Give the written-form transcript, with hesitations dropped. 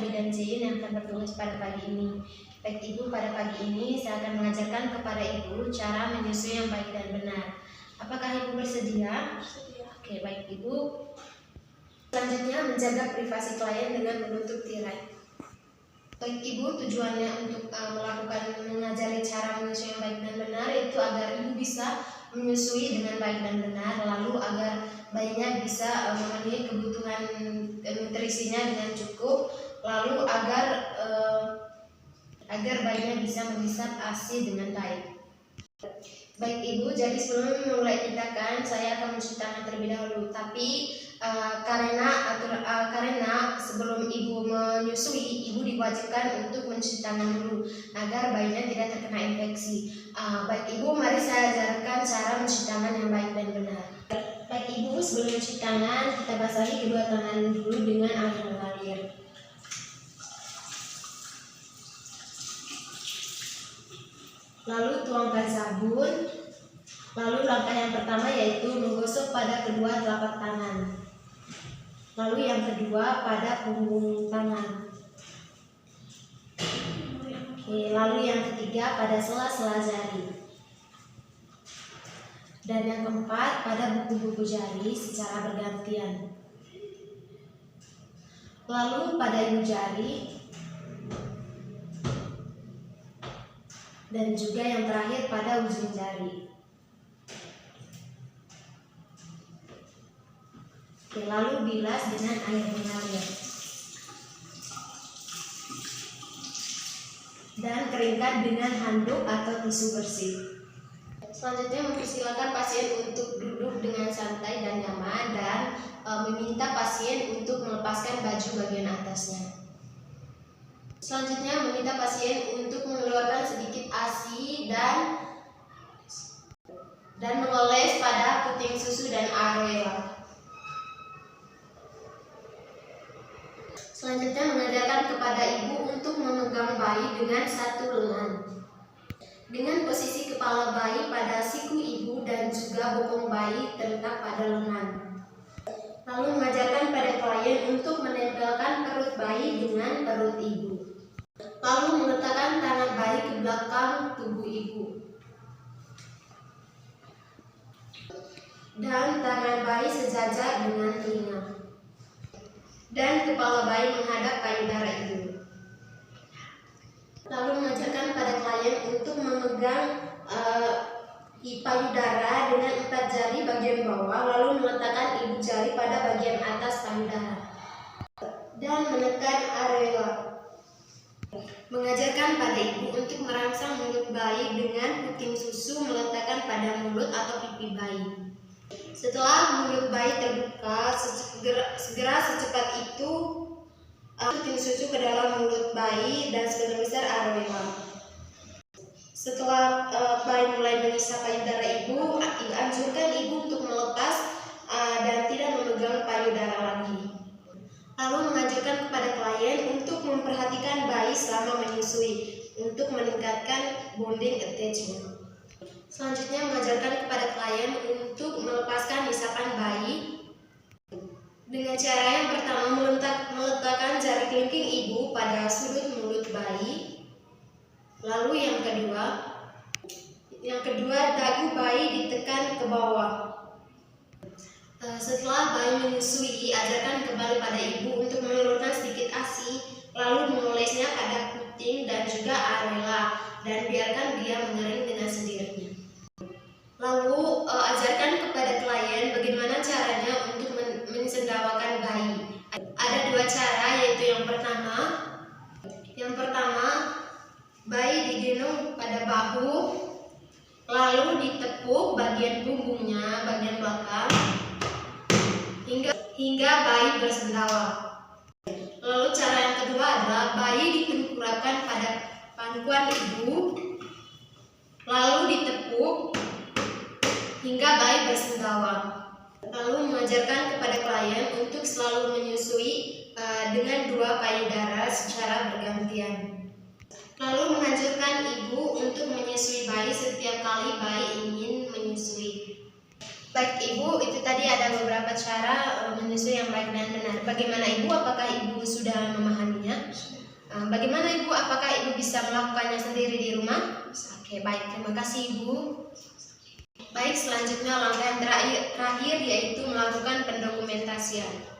Sabi dan Jin yang akan bertugas pada pagi ini. Baik Ibu, pada pagi ini saya akan mengajarkan kepada Ibu cara menyusui yang baik dan benar. Apakah Ibu bersedia? Bersedia. Oke, baik Ibu. Selanjutnya, menjaga privasi klien dengan menutup tirai. Baik Ibu, tujuannya untuk mengajari cara menyusui yang baik dan benar itu agar Ibu bisa menyusui dengan baik dan benar, lalu agar bayinya bisa memenuhi kebutuhan nutrisinya dengan cukup, lalu agar bayinya bisa menghisap ASI dengan baik. Baik Ibu, jadi sebelum memulai tindakan saya akan mencuci tangan terlebih dahulu. Tapi karena sebelum Ibu menyusui, Ibu diwajibkan untuk mencuci tangan dulu agar bayinya tidak terkena infeksi. Baik Ibu, mari saya ajarkan cara mencuci tangan yang baik dan benar. Baik Ibu, sebelum mencuci tangan kita basahi kedua tangan dulu dengan air mengalir. Lalu tuangkan sabun. Lalu langkah yang pertama yaitu menggosok pada kedua telapak tangan. Lalu yang kedua pada punggung tangan. Oke, lalu yang ketiga pada sela-sela jari. Dan yang keempat pada buku-buku jari secara bergantian. Lalu pada ibu jari. Dan juga yang terakhir pada ujung jari. Oke, lalu bilas dengan air mengalir. Dan keringkan dengan handuk atau tisu bersih. Selanjutnya mempersilakan pasien untuk duduk dengan santai dan nyaman dan meminta pasien untuk melepaskan baju bagian atasnya. Selanjutnya meminta pasien untuk mengeluarkan sedikit ASI dan mengoles pada puting susu dan areola. Selanjutnya mengajarkan kepada ibu untuk memegang bayi dengan satu lengan. Dengan posisi kepala bayi pada siku ibu dan juga bokong bayi terletak pada lengan. Lalu mengajarkan pada klien untuk menempelkan perut bayi dengan perut ibu. Lalu meletakkan tangan bayi ke belakang tubuh ibu. Dan tangan bayi sejajar dengan telinga. Dan kepala bayi menghadap payudara ibu. Lalu mengajarkan pada klien untuk memegang payudara dengan 4 jari bagian bawah, lalu meletakkan ibu jari pada bagian atas payudara dan menekan areola. Mengajarkan pada ibu untuk merangsang mulut bayi dengan puting susu meletakkan pada mulut atau pipi bayi. Setelah mulut bayi terbuka, segera secepat itu puting susu ke dalam mulut bayi dan sebagian besar areola. Setelah bayi mulai mengisap payudara ibu, anjurkan ibu untuk melepas dan tidak memegang payudara lagi. Lalu mengajarkan kepada klien untuk memperhatikan bayi selama menyusui untuk meningkatkan bonding attachment. Selanjutnya mengajarkan kepada klien untuk melepaskan hisapan bayi dengan cara yang pertama meletakkan jari kelingking ibu pada sudut mulut bayi. Lalu yang kedua dagu bayi ditekan ke bawah. Setelah bayi menyusui, ajarkan kembali pada ibu untuk menurunkan sedikit ASI, lalu mengolesnya pada puting dan juga areola dan biarkan dia mengering dengan sendirinya. Lalu ajarkan kepada klien bagaimana caranya untuk mensendawakan bayi. Ada 2 cara, yaitu yang pertama bayi digendong pada bahu, lalu ditepuk bagian punggungnya, bagian belakang, hingga bayi bersendawa. Lalu cara yang kedua adalah bayi ditengkurapkan pada pangkuan ibu, lalu ditepuk hingga bayi bersendawa. Lalu mengajarkan kepada klien untuk selalu menyusui dengan 2 payudara secara bergantian. Lalu menganjurkan ibu untuk menyusui bayi setiap kali bayi ingin menyusui. Baik Ibu, itu tadi ada beberapa cara menyusui yang baik dan benar. Bagaimana Ibu? Apakah Ibu sudah memahaminya? Bagaimana Ibu? Apakah Ibu bisa melakukannya sendiri di rumah? Oke, baik. Terima kasih Ibu. Baik, selanjutnya langkah yang terakhir yaitu melakukan pendokumentasian.